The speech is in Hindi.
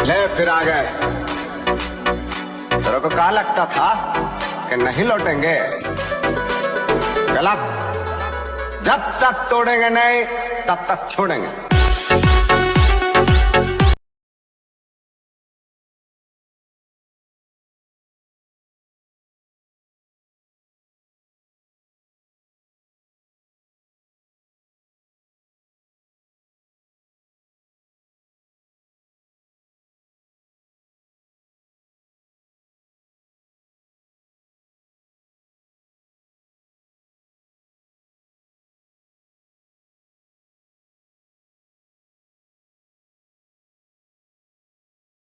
ले फिर आ गए। तेरे को कहा लगता था कि नहीं लौटेंगे? गलत। जब तक तोड़ेंगे नहीं तब तक छोड़ेंगे।